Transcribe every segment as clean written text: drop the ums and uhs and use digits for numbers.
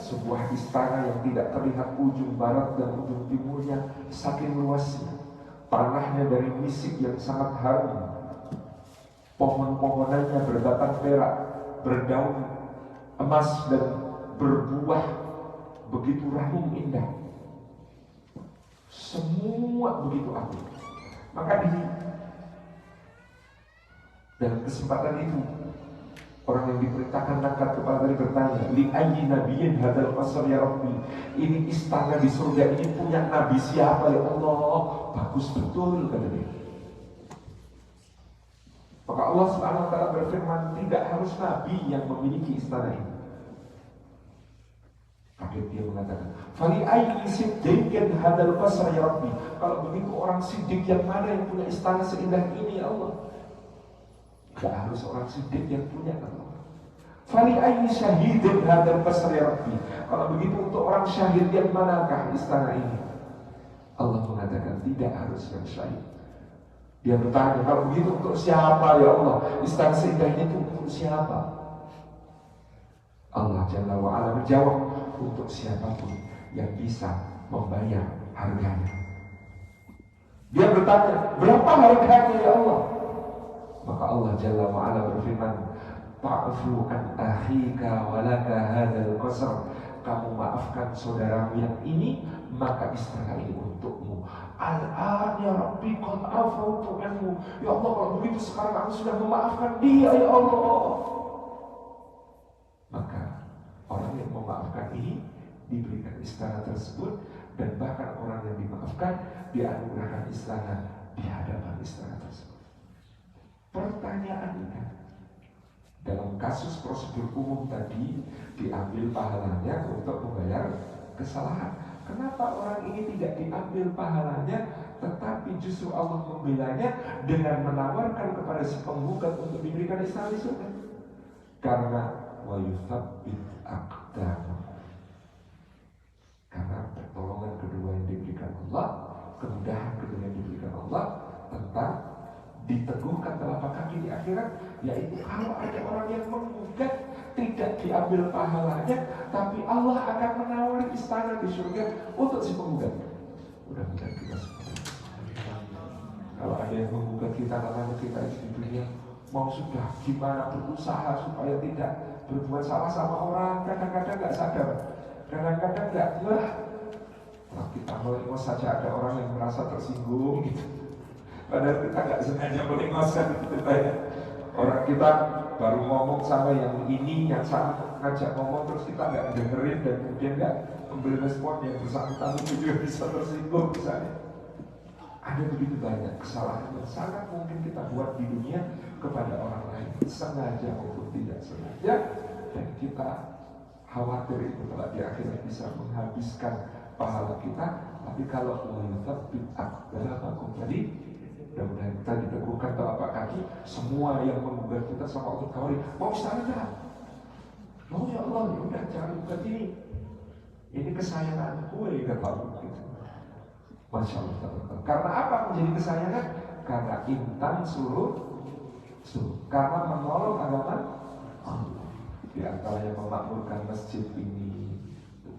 sebuah istana yang tidak terlihat ujung barat dan ujung timurnya, saking luasnya. Tanahnya dari misik yang sangat harum, pohon-pohonannya berbatang perak, berdaun emas dan berbuah begitu rahum indah. Semua begitu agung. Maka dalam kesempatan itu, orang yang diperintahkan angkat kepala tadi bertanya, li ayyi nabiyyin hadzal qasr ya Rabbi? Ini istana di surga ini punya nabi siapa ya Allah? Bagus betul kata dia. Maka Allah Subhanahu wa taala berfirman, tidak harus nabi yang memiliki istana ini. Kaget dia mengatakan, fali ayyi siddiqin hadzal qasr ya Rabbi? Kalau begitu orang siddiq yang mana yang punya istana seindah ini ya Allah? Tidak harus orang siddiq yang punya Allah. Fali ayyi syahidin hadzal qasr ya Rabbi? Kalau begitu untuk orang syahid yang manakah istana ini? Allah mengatakan tidak harus yang syahid. Dia bertanya, kalau begitu untuk siapa ya Allah? Istana seindah itu untuk siapa? Allah Jalla wa'ala menjawab, untuk siapapun yang bisa membayar harganya. Dia bertanya, berapa harganya ya Allah? Maka Allah Jalla wa'ala berfirman, ta'fu an akhika walaka hadzal qasr. Kamu maafkan saudaramu yang ini, maka istana ini untukmu. Al-an ya Rabbi qad afautu anhu. Ya Allah, kalau begitu sekarang aku sudah memaafkan dia ya Allah. Maka orang yang memaafkan ini diberikan istana tersebut, dan bahkan orang yang dimaafkan dianugerahkan istana di hadapan istana tersebut. Pertanyaannya, dalam kasus prosedur umum tadi diambil pahalanya untuk membayar kesalahan. Kenapa orang ini tidak diambil pahalanya, tetapi justru Allah membelanya dengan menawarkan kepada si penggugat untuk diberikan istana di surga? Karena wa yuthabbit aqdamakum. Karena pertolongan kedua yang diberikan Allah, kemudahan kedua yang diberikan Allah tentang diteguhkan telapak kaki di akhirat, yaitu kalau ada orang yang menggugat tidak diambil pahalanya, tapi Allah akan menawari istana di surga untuk si penggugat. Mudah-mudahan kita semua. Kalau ada yang menggugat kita, namanya kita di dunia mau sudah gimana berusaha supaya tidak berbuat salah sama orang, kadang-kadang nggak sadar, kadang-kadang nggak kita melengos saja ada orang yang merasa tersinggung gitu. Padahal kita nggak sengaja melengoskan gitu ya. Orang kita baru ngomong sama yang ini, yang sana ngajak ngomong, terus kita nggak dengerin dan kemudian nggak memberi respon yang bersangkutan, itu juga bisa tersinggung misalnya. Ada begitu banyak kesalahan yang sangat mungkin kita buat di dunia kepada orang lain, sengaja maupun tidak sengaja, dan kita khawatir itu telah di akhirat bisa menghabiskan pahala kita. Tapi kalau menetapkan aqdamakum tadi, mudah-mudahan kita diteguhkan telapak kaki. Semua yang menggugat kita sama Allah kawari, mau istana enggak? Mau ya Allah, ya udah jangan gugat ini kesayangan gue kata Allah gitu. Masya Allah. Karena apa menjadi kesayangan? Karena intan suruh karena menolong agama Allah. Di antaranya memakmurkan masjid ini,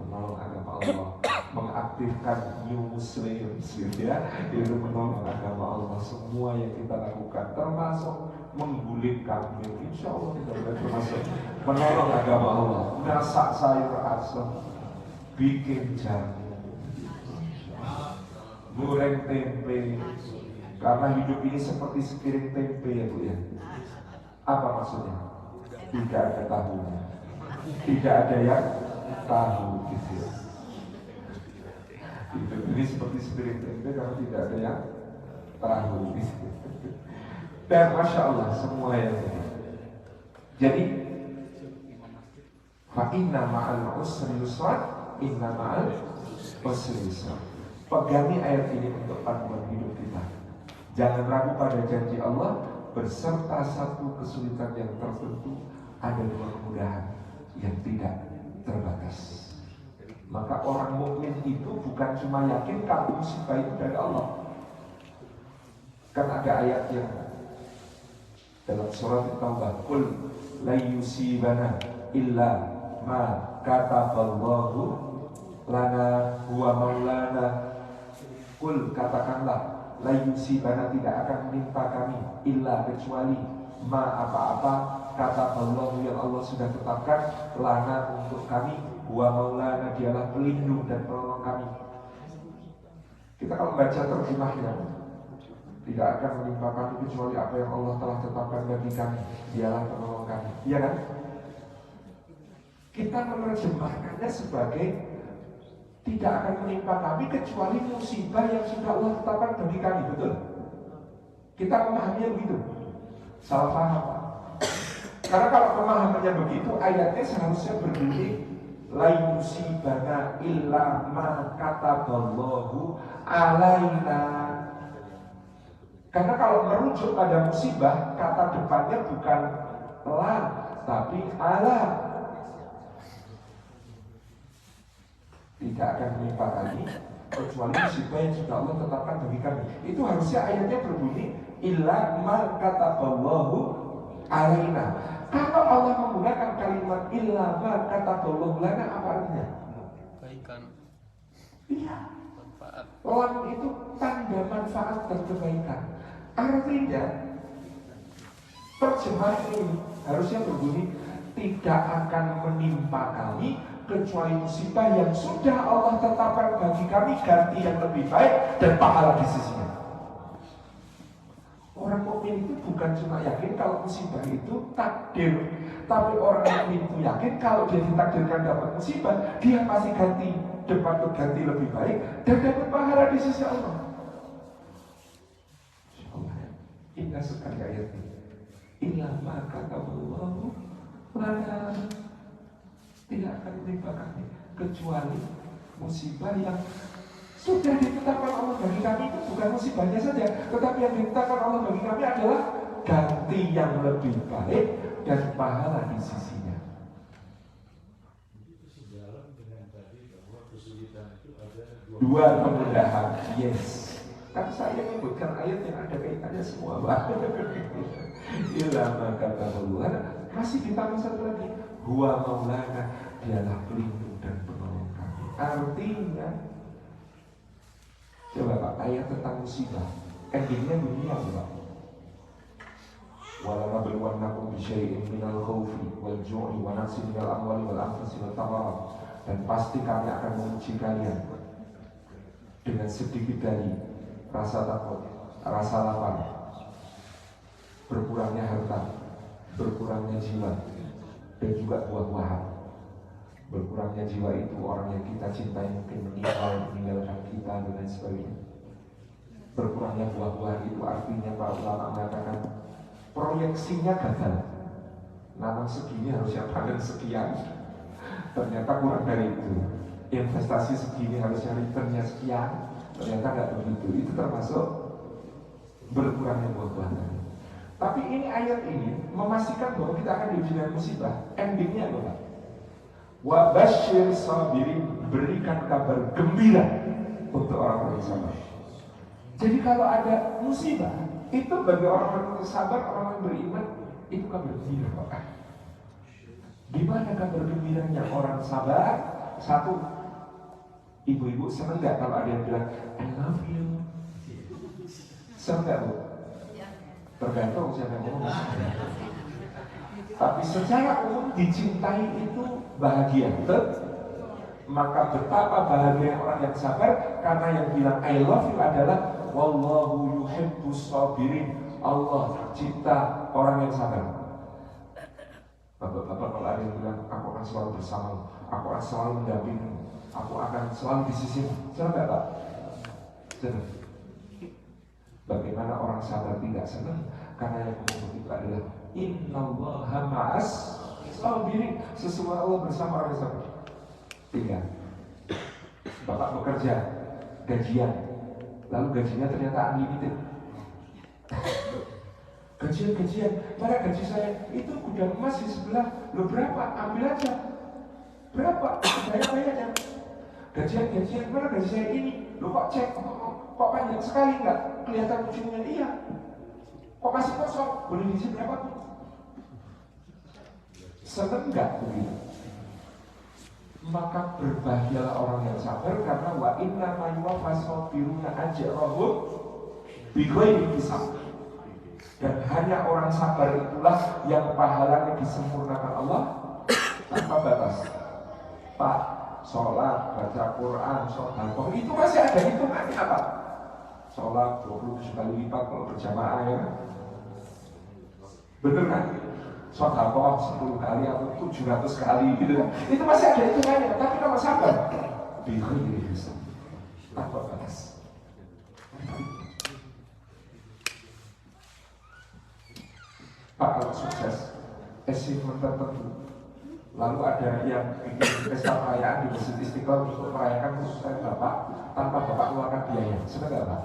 menolong agama Allah, mengaktifkan New Muslims ya, itu menolong agama Allah. Semua yang kita lakukan, termasuk mengguling kambing, insya Allah kita termasuk menolong agama Allah. Masak sayur asam, bikin jamu, goreng tempe, karena hidup ini seperti sepiring tempe ya Bu ya. Apa maksudnya? Tidak ada tahunya, tidak ada yang tahu gitu ya. Hidup ini seperti sepiring tempe karena tidak ada yang tahu gitu. Dan Masya Allah semua yang ini. Jadi fa inna ma'al usri yusra, inna ma'al usri yusra. Pegangi ayat ini untuk panduan hidup kita. Jangan ragu pada janji Allah, beserta satu kesulitan yang tertentu, ada dua kemudahan yang tidak terbatas. Maka orang mukmin itu bukan cuma yakin kalau musibah itu dari Allah. Kan ada ayat yang dalam surat At-Taubah, qul la yusibana illa ma kataballahu lana huwa maulana. Kul, katakanlah, la yusibana, tidak akan menimpa kami illa kecuali ma apa-apa kataballahu yang Allah sudah tetapkan lana untuk kami, huwa maulana, dialah pelindung dan penolong kami. Kita kalau baca terjemahnya, tidak akan menimpa kami kecuali apa yang Allah telah tetapkan bagi kami, dialah penolong kami. Iya kan? Kita menerjemahkannya sebagai tidak akan menimpa kami kecuali musibah yang sudah Allah tetapkan bagi kami, betul? Kita memahaminya begitu. Salah paham. Karena kalau pemahamannya begitu, ayatnya seharusnya berbunyi la yusibana illa ma kataballahu alaina. Karena kalau merujuk pada musibah, kata depannya bukan la tapi ala. Tidak akan menimpa kami kecuali musibah yang sudah Allah tetapkan bagi kami. Itu harusnya ayatnya berbunyi illa ma kataballahu alaina. Kalau Allah menggunakan kalimat illa ma kataballahu lana, apa artinya? Kebaikan. Iya. Manfaat. Lam itu tanda manfaat dan kebaikan. Artinya terjemahan ini harusnya berbunyi tidak akan menimpa kami kecuali musibah yang sudah Allah tetapkan bagi kami ganti yang lebih baik dan pahala di sisinya. Orang mukmin itu bukan cuma yakin kalau musibah itu takdir, tapi orang mukmin itu yakin kalau dia ditakdirkan dapat musibah, dia pasti dapat berganti lebih baik dan dapat pahala di sisi Allah. Indah sekali ayat ini. Illa ma kataballahu lana, tidak akan menimpa kami kecuali musibah yang sudah ditetapkan Allah bagi kami. Itu bukan musibahnya saja, tetapi yang ditetapkan Allah bagi kami adalah ganti yang lebih baik dan pahala di sisinya. Dua kemudahan, yes. Kan saya menyebutkan ayat yang ada kaitannya semua, Pak. Ilama kata Allah, masih ditambah satu lagi, huwa maulana, dialah pelindung dan penolong kami. Artinya, coba Pak, ayat tentang musibah, endingnya bunyi apa Pak? Walanabluwannakum bisyai'in minal khawfi wal ju'i wa naqsin minal amwali wal anfusi wat thamarat. Dan pasti kami akan menguji kalian dengan sedikit dari rasa takut, rasa lapar, berkurangnya harta, berkurangnya jiwa, dan juga buah-buahan. Berkurangnya jiwa itu orang yang kita cintai mungkin meninggalkan kita dan lain sebagainya. Berkurangnya buah-buahan itu artinya para ulama mengatakan proyeksinya gagal. Nanam segini harusnya panen sekian, ternyata kurang dari itu. Investasi segini harusnya returnnya sekian, ternyata nggak begitu. Itu termasuk berkurangnya buah-buahan. Tapi ini ayat ini memastikan bahwa kita akan diuji dengan musibah. Endingnya apa? Wa basyir sabirin, berikan kabar gembira untuk orang-orang yang sabar. Jadi kalau ada musibah, itu bagi orang-orang yang sabar, orang yang beriman, itu kabar gembira Pak. Gimana kabar gembiranya orang sabar? Satu, ibu-ibu seneng gak kalau ada yang bilang I love you? Seneng gak Bu? Tergantung siapa yang ngomong. Tapi secara umum dicintai itu bahagia, betul? Maka betapa bahagia orang yang sabar, karena yang bilang I love you adalah wallahu yuhibbus sabirin. Allah cinta orang yang sabar. Bapak-bapak kalau ada yang bilang aku akan selalu bersamamu, aku akan selalu mendampingimu, aku akan selalu di sisimu, senang gak Pak? Senang. Bagaimana orang sabar tidak senang? Karena yang ngomong itu adalah innallaha ma'as sabirin. Sesungguhnya Allah bersama orang yang sabar. Tinggal Bapak bekerja, gajian, lalu gajinya ternyata unlimited. Gajian, mana gaji saya? Itu gudang emas di sebelah. Lo berapa? Ambil aja. Berapa? Bayar-bayarnya. Gajian, mana gaji saya ini? Lo kok cek? Kok panjang sekali nggak kelihatan ujungnya? Iya. Kok masih kosong? Boleh diisi berapa pun. Seneng nggak begitu? Maka berbahagialah orang yang sabar, karena wa inna ma yuwaffas sabiruna ajrahum bighairi hisab. Dan hanya orang sabar itulah yang pahalanya disempurnakan Allah tanpa batas. Pak, sholat, baca Quran, sedekah, itu masih ada hitungannya apa? Sholat 27 kali lipat kalau berjamaah, ya. Betul kan? Sedekah 10 kali atau 700 kali gitu kan. Itu masih ada hitungannya. Tapi kalau sabar, bighairi hisab, tanpa batas. Pak, kalau sukses, achievement tertentu, lalu ada yang bikin pesta perayaan di Masjid Istiqlal untuk merayakan kesuksesan Bapak tanpa Bapak keluarkan biaya, senang nggak Pak?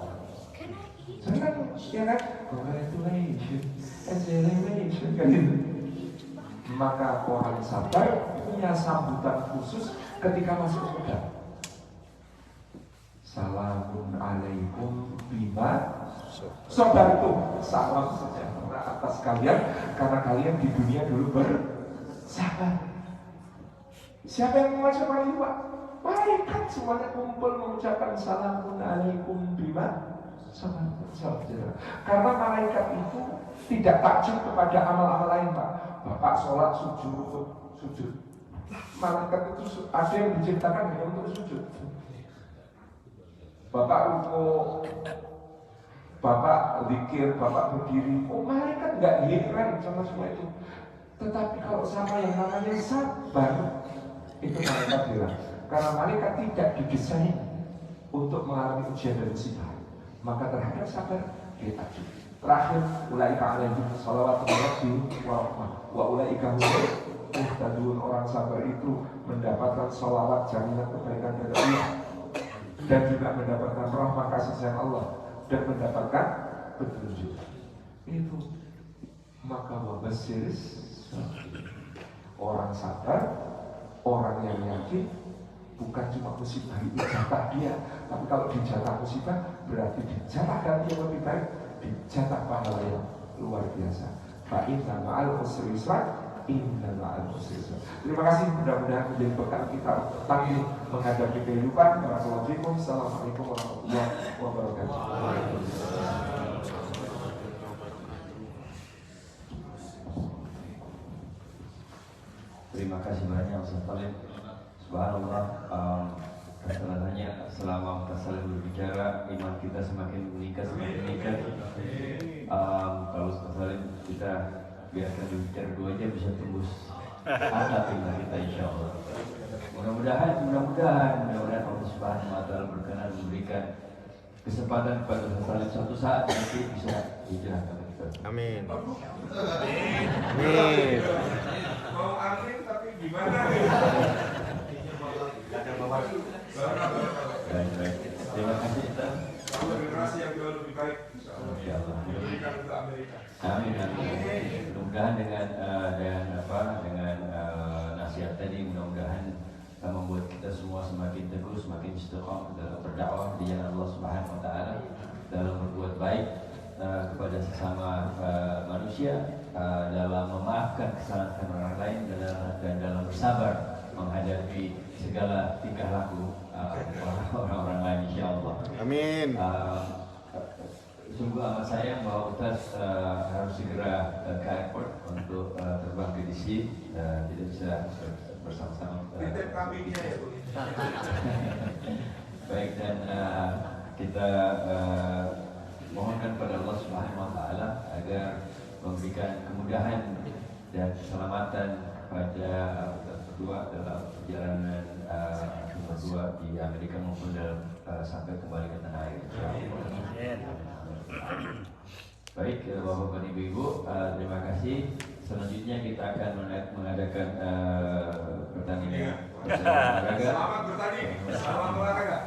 Senang, ya kan? Congratulations, congratulations, kan gitu. Maka orang sabar punya sambutan khusus ketika masuk surga. Salamun alaikum bima sabartum, salam sejahtera atas kalian karena kalian di dunia dulu bersabar. Siapa yang mengucapkan itu, Pak? Malaikat semuanya kumpul mengucapkan salamun alaikum bima sabartum, salam sejahtera. Karena malaikat itu tidak takjub kepada amal-amal lain, Pak. Bapak sholat sujud. Malaikat itu ada yang diciptakan hanya untuk sujud. Bapak ruko, Bapak zikir, Bapak berdiri, malaikat nggak heran sama semua itu. Tetapi kalau sama yang namanya sabar, itu malaikat heran. Karena malaikat tidak didesain untuk mengalami ujian dan musibah. Maka terhadap sabar, dia takjub. Terakhir, ulaika alaihim shalawatu rabbihim wa rahmah wa ulaika humul muhtadun. Orang sabar itu mendapatkan sholawat, jaminan kebaikan dari Allah, dan juga mendapatkan rahmat kasih sayang Allah, dan mendapatkan petunjuk. Itu maka wabasiris, orang sabar, orang yang yakin bukan cuma musibah itu jatah dia, tapi kalau dijatah musibah berarti dijatah ganti yang lebih baik, dijatah pahala yang luar biasa. Fa inna ma'al usri yusra, inna ma'al usri yusra. Terima kasih, mudah-mudahan menjadi bekal kita tangguh menghadapi kehidupan. Assalamualaikum warahmatullahi wabarakatuh. Terima kasih banyak Ustaz Talib. Subhanallah, kesalahannya selama Ustaz Talib berbicara, iman kita semakin meningkat. Kalau Ustaz Talib kita biarkan berbicara 2 jam bisa tembus adab iman kita, insya Allah. Mudah-mudahan Allah Subhanahu wa Ta'ala berkenan memberikan kesempatan kepada Ustaz Talib suatu saat nanti bisa hijrah ke kita. Amin. Amin. Mau amin tapi gimana? Baik. Terima kasih Ustaz. Generasi yang jauh lebih baik, insyaallah. Berikan untuk Amerika. Amin. Mudah-mudahan dengan nasihat tadi, mudah-mudahan membuat kita semua semakin teguh, semakin istiqomah dalam berdakwah di jalan Allah Subhanahu wa Ta'ala, dalam berbuat baik kepada sesama manusia, dalam memaafkan kesalahan orang lain, dan dalam bersabar menghadapi segala tingkah laku orang-orang lain, insyaallah. Amin. Sungguh amat sayang bahwa Ustaz harus segera ke airport untuk terbang ke DC, tidak bisa bersama-sama. Titip kambingnya ya, Bu. Baik, dan kita mohonkan pada Allah Subhanahu wa Ta'ala agar memberikan kemudahan dan keselamatan pada berdua dalam perjalanan berdua di Amerika maupun dalam sampai kembali ke tanah air. Baik, Bapak Ibu, terima kasih. Selanjutnya kita akan mengadakan pertandingan olahraga. Selamat bertanding. Selamat olahraga.